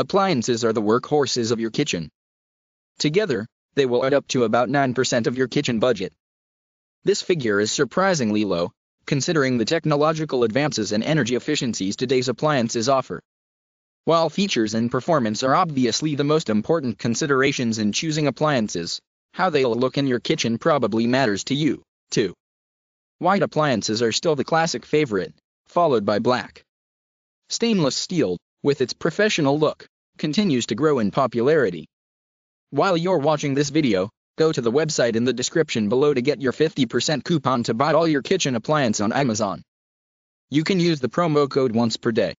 Appliances are the workhorses of your kitchen. Together, they will add up to about 9% of your kitchen budget. This figure is surprisingly low, considering the technological advances and energy efficiencies today's appliances offer. While features and performance are obviously the most important considerations in choosing appliances, how they'll look in your kitchen probably matters to you, too. White appliances are still the classic favorite, followed by black. Stainless steel, with its professional look, continues to grow in popularity. While you're watching this video, go to the website in the description below to get your 50% coupon to buy all your kitchen appliance on Amazon. You can use the promo code once per day.